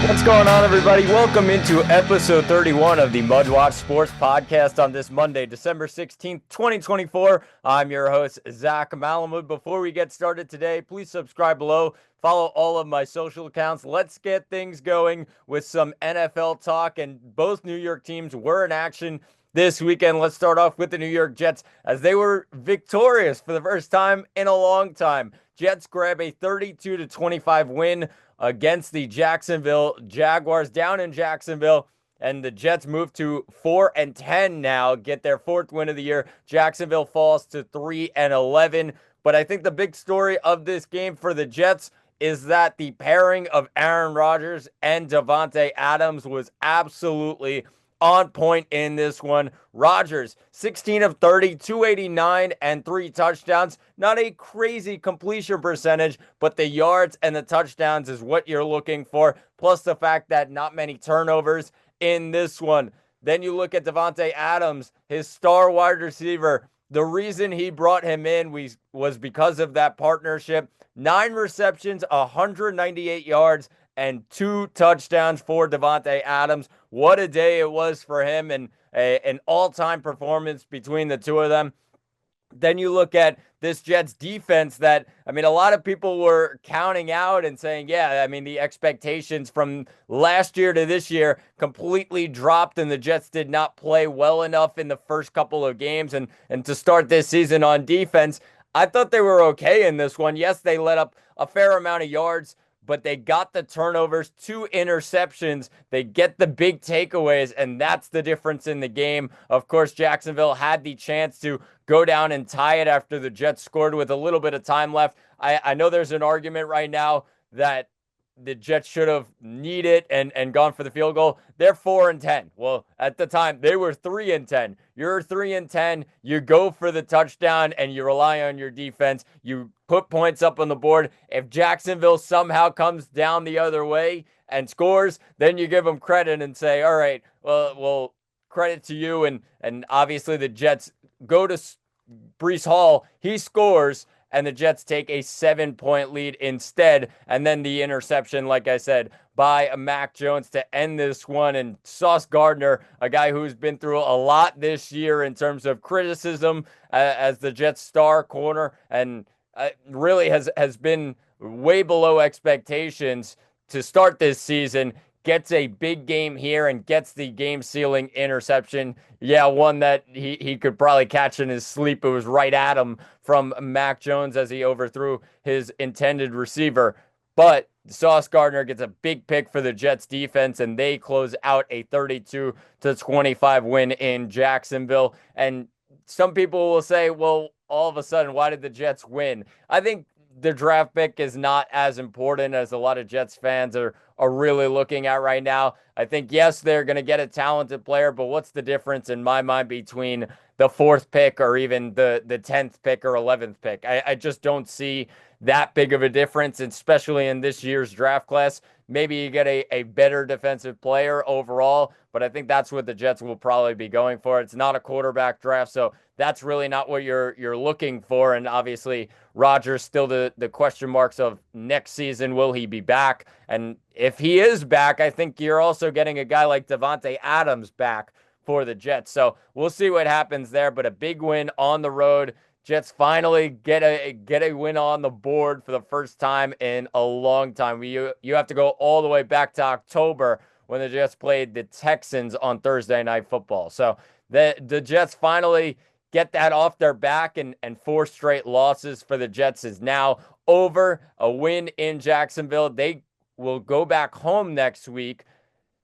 What's going on, everybody? Welcome into episode 31 of the MudWatch Sports Podcast on this Monday, December 16th, 2024. I'm your host, Zach Malamud. Before we get started today, please subscribe below. Follow all of my social accounts. Let's get things going with some NFL talk, and both New York teams were in action this weekend. Let's start off with the New York Jets as they were victorious for the first time in a long time. Jets grab a 32-25 win against the Jacksonville Jaguars down in Jacksonville, and the Jets move to 4-10 now, get their fourth win of the year. Jacksonville falls to 3-11. But I think the big story of this game for the Jets is that the pairing of Aaron Rodgers and Davante Adams was absolutely on point in this one. Rodgers, 16 of 30, 289, and 3 touchdowns. Not a crazy completion percentage, but the yards and the touchdowns is what you're looking for, plus the fact that not many turnovers in this one. Then you look at Davante Adams, his star wide receiver. The reason he brought him in was because of that partnership. 9 receptions, 198 yards, and 2 touchdowns for Davante Adams. What a day it was for him, and an all-time performance between the two of them. Then you look at this Jets defense that, a lot of people were counting out and saying, the expectations from last year to this year completely dropped, and the Jets did not play well enough in the first couple of games. And to start this season on defense, I thought they were okay in this one. Yes, they let up a fair amount of yards, but they got the turnovers, 2 interceptions. They get the big takeaways, and that's the difference in the game. Of course, Jacksonville had the chance to go down and tie it after the Jets scored with a little bit of time left. I know there's an argument right now that the Jets should have needed and gone for the field goal. They're 4-10. Well, at the time, they were 3-10. You're 3-10. You go for the touchdown, and you rely on your defense. You put points up on the board. If Jacksonville somehow comes down the other way and scores, then you give them credit and say, all right, well, credit to you. And obviously the Jets go to Breece Hall. He scores, and the Jets take a 7-point lead instead. And then the interception, like I said, by Mac Jones to end this one. And Sauce Gardner, a guy who's been through a lot this year in terms of criticism as the Jets' star corner, and really has been way below expectations to start this season, gets a big game here and gets the game-sealing interception. Yeah, one that he could probably catch in his sleep. It was right at him from Mac Jones as he overthrew his intended receiver. But Sauce Gardner gets a big pick for the Jets defense, and they close out a 32-25 win in Jacksonville. And some people will say, well, all of a sudden, why did the Jets win? I think the draft pick is not as important as a lot of Jets fans are really looking at right now. I think, yes, they're going to get a talented player, but what's the difference in my mind between the 4th pick or even the 10th pick or 11th pick? I just don't see that big of a difference, especially in this year's draft class. Maybe you get a better defensive player overall, but I think that's what the Jets will probably be going for. It's not a quarterback draft, so that's really not what you're looking for. And obviously, Rodgers still the question marks of next season. Will he be back? And if he is back, I think you're also getting a guy like Davante Adams back for the Jets. So we'll see what happens there, but a big win on the road. Jets finally get a win on the board for the first time in a long time. You have to go all the way back to October when the Jets played the Texans on Thursday Night Football. So the Jets finally get that off their back, and 4 straight losses for the Jets is now over. A win in Jacksonville. They will go back home next week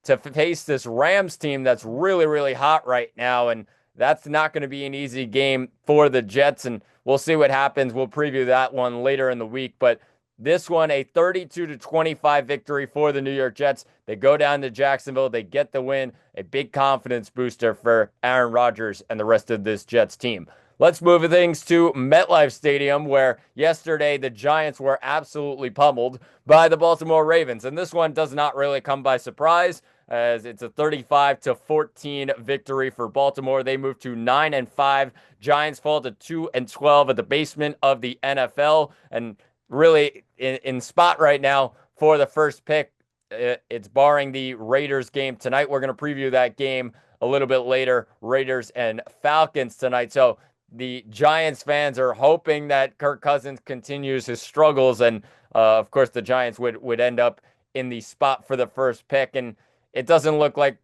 to face this Rams team that's really, really hot right now, and that's not going to be an easy game for the Jets, and we'll see what happens. We'll preview that one later in the week, but this one, a 32-25 victory for the New York Jets. They go down to Jacksonville. They get the win. A big confidence booster for Aaron Rodgers and the rest of this Jets team. Let's move things to MetLife Stadium, where yesterday the Giants were absolutely pummeled by the Baltimore Ravens. And this one does not really come by surprise, as it's a 35-14 victory for Baltimore. They move to 9-5. Giants fall to 2-12 at the basement of the NFL. And really in spot right now for the first pick It's barring the Raiders game tonight. We're going to preview that game a little bit later. Raiders and Falcons tonight. So the Giants fans are hoping that Kirk Cousins continues his struggles, and of course the Giants would end up in the spot for the first pick. And it doesn't look like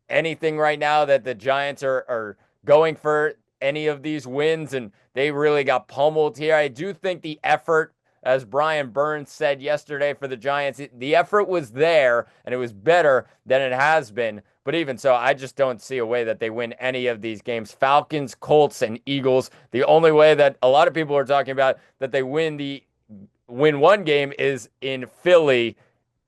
anything right now that the Giants are going for any of these wins, and they really got pummeled here. I do think the effort, as Brian Burns said yesterday for the Giants, the effort was there, and it was better than it has been. But even so, I just don't see a way that they win any of these games. Falcons, Colts, and Eagles. The only way that a lot of people are talking about that they win one game is in Philly.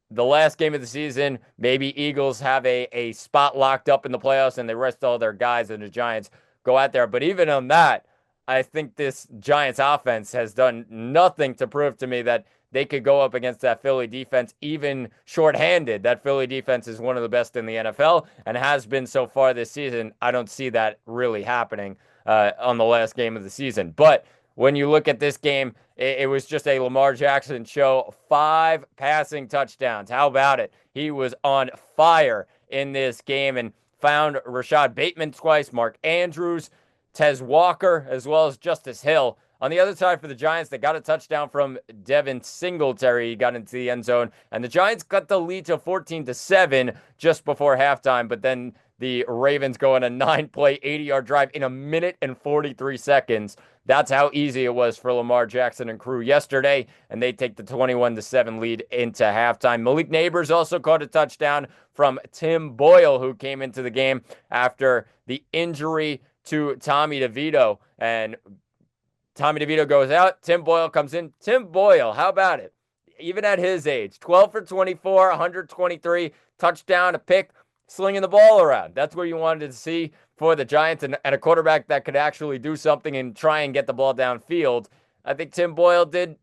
The last game of the season, maybe Eagles have a spot locked up in the playoffs and they rest all their guys and the Giants go out there. But even on that, I think this Giants offense has done nothing to prove to me that they could go up against that Philly defense, even shorthanded. That Philly defense is one of the best in the NFL and has been so far this season. I don't see that really happening on the last game of the season. But when you look at this game, it was just a Lamar Jackson show. 5 passing touchdowns. How about it? He was on fire in this game and found Rashad Bateman twice, Mark Andrews, Tez Walker, as well as Justice Hill. On the other side for the Giants, they got a touchdown from Devin Singletary. He got into the end zone, and the Giants cut the lead to 14-7 just before halftime, but then the Ravens go on a 9-play, 80-yard drive in a minute and 43 seconds. That's how easy it was for Lamar Jackson and crew yesterday, and they take the 21-7 lead into halftime. Malik Neighbors also caught a touchdown from Tim Boyle, who came into the game after the injury to Tommy DeVito, and Tommy DeVito goes out. Tim Boyle comes in. Tim Boyle, how about it? Even at his age, 12 for 24, 123, touchdown, a pick, slinging the ball around. That's what you wanted to see for the Giants, and a quarterback that could actually do something and try and get the ball downfield. I think Tim Boyle did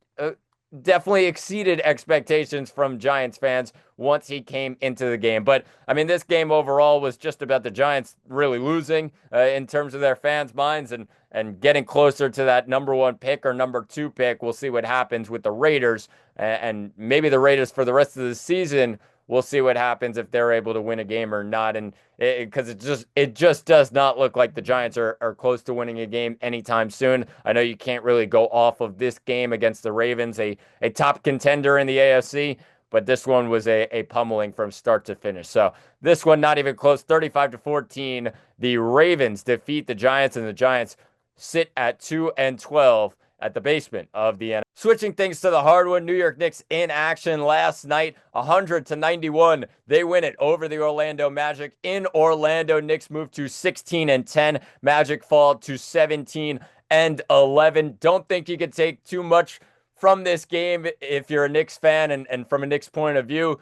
definitely exceeded expectations from Giants fans once he came into the game. But, I mean, this game overall was just about the Giants really losing in terms of their fans' minds and getting closer to that number 1 pick or number 2 pick. We'll see what happens with the Raiders, and maybe the Raiders for the rest of the season. We'll see what happens if they're able to win a game or not. And because it just does not look like the Giants are close to winning a game anytime soon. I know you can't really go off of this game against the Ravens, a top contender in the AFC, but this one was a pummeling from start to finish. So this one not even close, 35-14. The Ravens defeat the Giants, and the Giants sit at 2-12 at the basement of the NFL. Switching things to the hardwood, New York Knicks in action last night, 100-91. They win it over the Orlando Magic. In Orlando, Knicks move to 16-10. Magic fall to 17-11. Don't think you could take too much from this game if you're a Knicks fan, and from a Knicks point of view.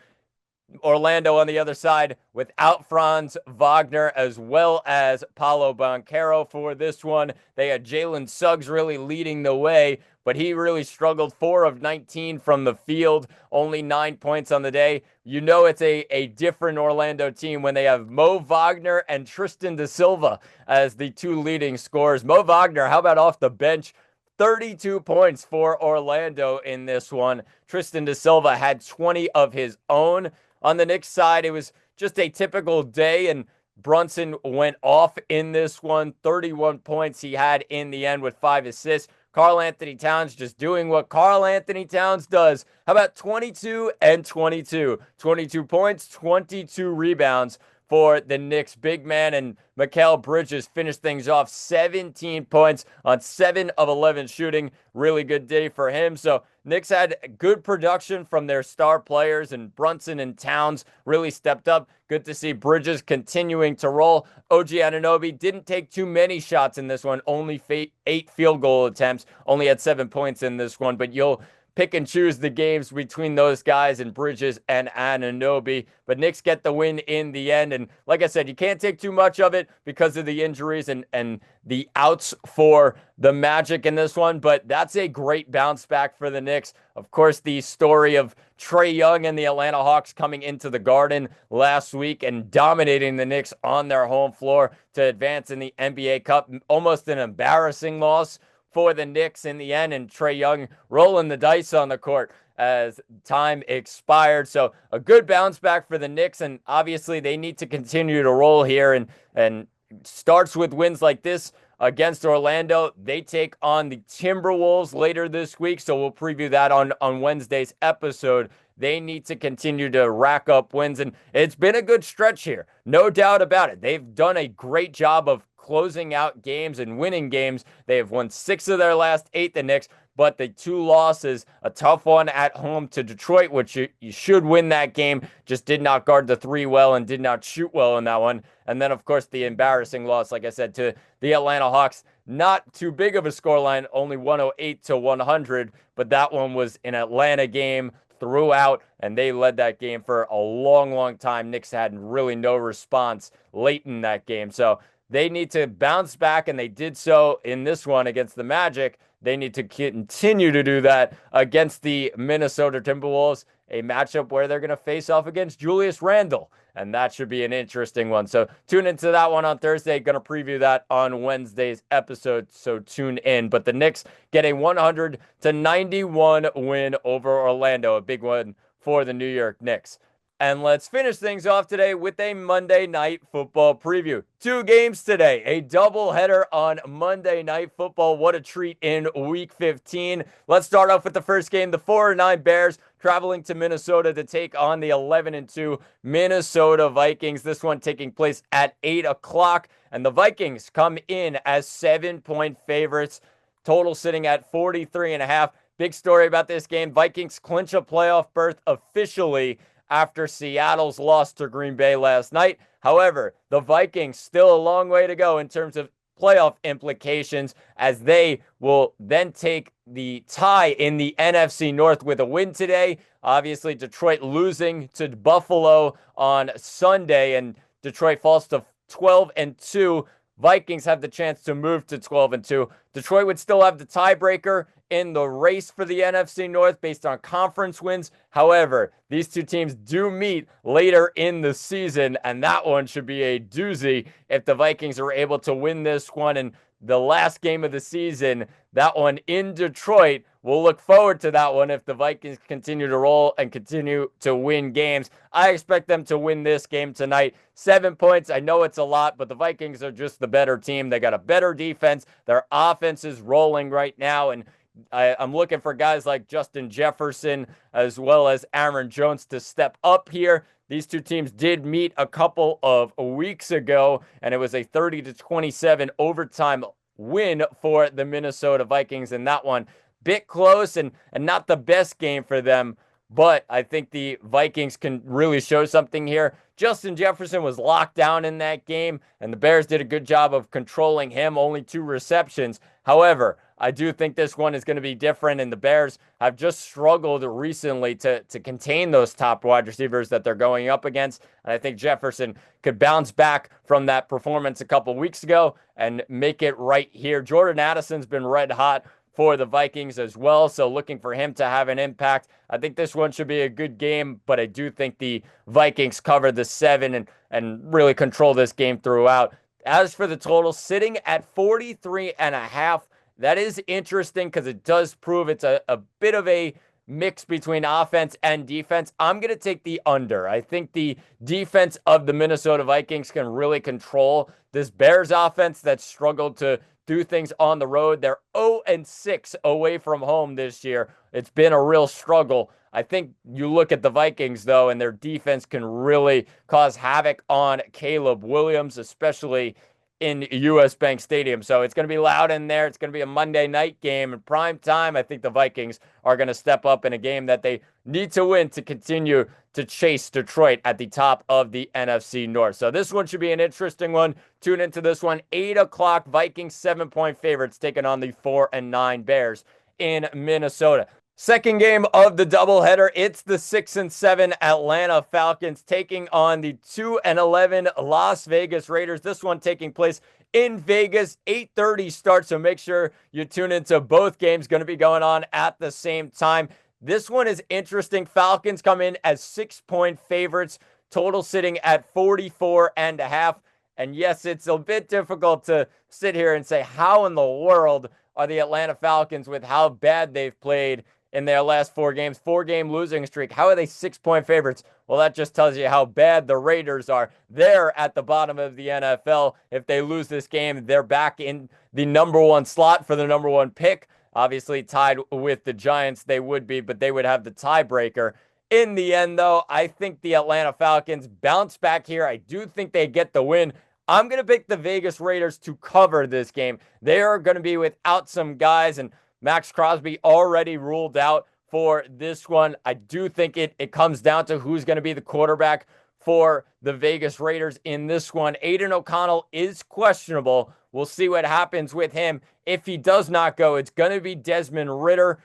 Orlando on the other side without Franz Wagner as well as Paolo Banchero for this one. They had Jalen Suggs really leading the way, but he really struggled. 4 of 19 from the field, only 9 points on the day. You know it's a different Orlando team when they have Mo Wagner and Tristan da Silva as the 2 leading scorers. Mo Wagner, how about off the bench? 32 points for Orlando in this one. Tristan da Silva had 20 of his own. On the Knicks side, it was just a typical day, and Brunson went off in this one. 31 points he had in the end with 5 assists. Karl-Anthony Towns just doing what Karl-Anthony Towns does. How about 22 and 22? 22 points, 22 rebounds for the Knicks. Big man and Mikal Bridges finished things off. 17 points on 7 of 11 shooting. Really good day for him. So Knicks had good production from their star players, and Brunson and Towns really stepped up. Good to see Bridges continuing to roll. OG Anunoby didn't take too many shots in this one. Only 8 field goal attempts. Only had 7 points in this one, but you'll pick and choose the games between those guys and Bridges and Anunoby. But Knicks get the win in the end. And like I said, you can't take too much of it because of the injuries and the outs for the Magic in this one. But that's a great bounce back for the Knicks. Of course, the story of Trae Young and the Atlanta Hawks coming into the Garden last week and dominating the Knicks on their home floor to advance in the NBA Cup. Almost an embarrassing loss for the Knicks in the end, and Trae Young rolling the dice on the court as time expired. So a good bounce back for the Knicks, and obviously they need to continue to roll here, and starts with wins like this against Orlando. They take on the Timberwolves later this week, so we'll preview that on Wednesday's episode. They need to continue to rack up wins, and it's been a good stretch here, no doubt about it. They've done a great job of closing out games and winning games. They have won 6 of their last 8, the Knicks, but the 2 losses, a tough one at home to Detroit, which you should win that game, just did not guard the 3 well and did not shoot well in that one. And then, of course, the embarrassing loss, like I said, to the Atlanta Hawks. Not too big of a scoreline, only 108-100, but that one was an Atlanta game throughout, and they led that game for a long time. Knicks had really no response late in that game. So they need to bounce back, and they did so in this one against the Magic. They need to continue to do that against the Minnesota Timberwolves, a matchup where they're going to face off against Julius Randle, and that should be an interesting one. So tune into that one on Thursday. Going to preview that on Wednesday's episode, so tune in. But the Knicks get a 100-91 win over Orlando, a big one for the New York Knicks. And let's finish things off today with a Monday Night Football preview. 2 games today, a doubleheader on Monday Night Football. What a treat in Week 15. Let's start off with the first game. The 4-9 Bears traveling to Minnesota to take on the 11-2 Minnesota Vikings. This one taking place at 8 o'clock. And the Vikings come in as 7-point favorites. Total sitting at 43.5. Big story about this game. Vikings clinch a playoff berth officially after Seattle's loss to Green Bay last night. However, the Vikings still a long way to go in terms of playoff implications, as they will then take the tie in the NFC North with a win today. Obviously, Detroit losing to Buffalo on Sunday, and Detroit falls to 12-2. Vikings have the chance to move to 12-2. Detroit would still have the tiebreaker in the race for the NFC North based on conference wins. However, these 2 teams do meet later in the season, and that one should be a doozy if the Vikings are able to win this one. And the last game of the season, that one in Detroit. We'll look forward to that one if the Vikings continue to roll and continue to win games. I expect them to win this game tonight. 7 points, I know it's a lot, but the Vikings are just the better team. They got a better defense. Their offense is rolling right now, and I'm looking for guys like Justin Jefferson as well as Aaron Jones to step up here. These 2 teams did meet a couple of weeks ago, and it was a 30-27 overtime win for the Minnesota Vikings, and that one bit close and not the best game for them, but I think the Vikings can really show something here. Justin Jefferson was locked down in that game, and the Bears did a good job of controlling him, only 2 receptions. However, I do think this one is going to be different, and the Bears have just struggled recently to contain those top wide receivers that they're going up against, and I think Jefferson could bounce back from that performance a couple weeks ago and make it right here. Jordan Addison's been red hot for the Vikings as well, so looking for him to have an impact. I think this one should be a good game, but I do think the Vikings cover the 7 and really control this game throughout. As for the total, sitting at 43.5, that is interesting because it does prove it's a bit of a mix between offense and defense. I'm going to take the under. I think the defense of the Minnesota Vikings can really control this Bears offense that struggled to do things on the road. They're 0-6 away from home this year. It's been a real struggle. I think you look at the Vikings, though, and their defense can really cause havoc on Caleb Williams, especially in US Bank Stadium. So it's going to be loud in there. It's going to be a Monday night game in prime time. I think the Vikings are going to step up in a game that they need to win to continue to chase Detroit at the top of the NFC North. So this one should be an interesting one. Tune into this one. 8 o'clock, Vikings 7-point favorites taking on the 4-9 Bears in Minnesota. Second game of the doubleheader, it's the 6-7 Atlanta Falcons taking on the 2-11 Las Vegas Raiders. This one taking place in Vegas, 8:30 start, so make sure you tune into both games. Going to be going on at the same time. This one is interesting. Falcons come in as 6-point favorites, total sitting at 44.5. And yes, it's a bit difficult to sit here and say, how in the world are the Atlanta Falcons with how bad they've played in their last 4 games, 4-game losing streak. How are they 6-point favorites? Well, that just tells you how bad the Raiders are. They're at the bottom of the NFL. If they lose this game, they're back in the number 1 slot for the number 1 pick. Obviously tied with the Giants, they would be, but they would have the tiebreaker. In the end, though, I think the Atlanta Falcons bounce back here. I do think they get the win. I'm going to pick the Vegas Raiders to cover this game. They are going to be without some guys, and Max Crosby already ruled out for this one. I do think it comes down to who's going to be the quarterback for the Vegas Raiders in this one. Aiden O'Connell is questionable. We'll see what happens with him. If he does not go, it's going to be Desmond Ridder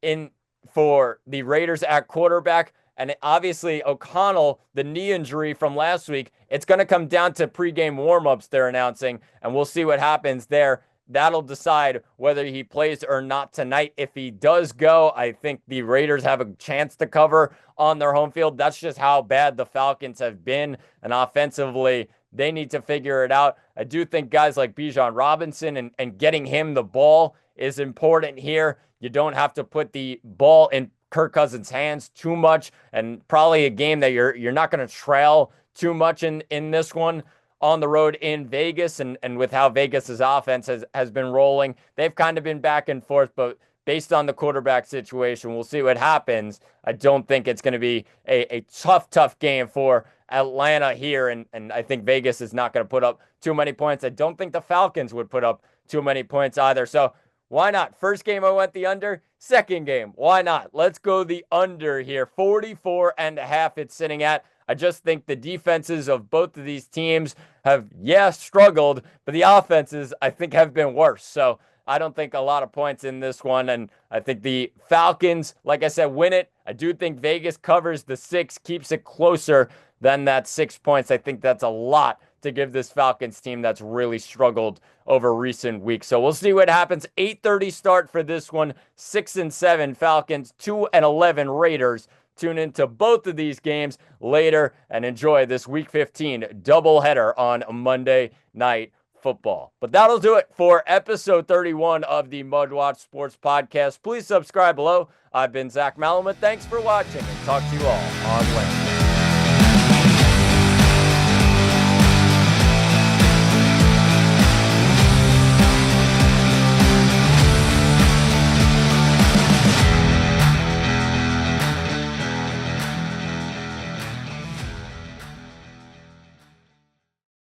in for the Raiders at quarterback. And obviously, O'Connell, the knee injury from last week, it's going to come down to pregame warmups they're announcing, and we'll see what happens there. That'll decide whether he plays or not tonight. If he does go, I think the Raiders have a chance to cover on their home field. That's just how bad the Falcons have been, and offensively, they need to figure it out. I do think guys like Bijan Robinson and getting him the ball is important here. You don't have to put the ball in Kirk Cousins' hands too much, and probably a game that you're not going to trail too much in this one on the road in Vegas. And with how Vegas's offense has been rolling, they've kind of been back and forth, but based on the quarterback situation, we'll see what happens. I don't think it's going to be a tough game for Atlanta here, and I think Vegas is not going to put up too many points. I don't think the Falcons would put up too many points either. So why not? First game, I went the under. Second game, why not? Let's go the under here. 44.5 it's sitting at. I just think the defenses of both of these teams have, struggled, but the offenses, I think, have been worse. So I don't think a lot of points in this one, and I think the Falcons, like I said, win it. I do think Vegas covers the 6, keeps it closer than that 6 points. I think that's a lot to give this Falcons team that's really struggled over recent weeks. So we'll see what happens. 8:30 start for this one. 6-7 Falcons, 2-11 Raiders. Tune into both of these games later and enjoy this Week 15 doubleheader on Monday Night Football. But that'll do it for episode 31 of the MudWatch Sports Podcast. Please subscribe below. I've been Zach Malamud. Thanks for watching, and talk to you all on Wednesday.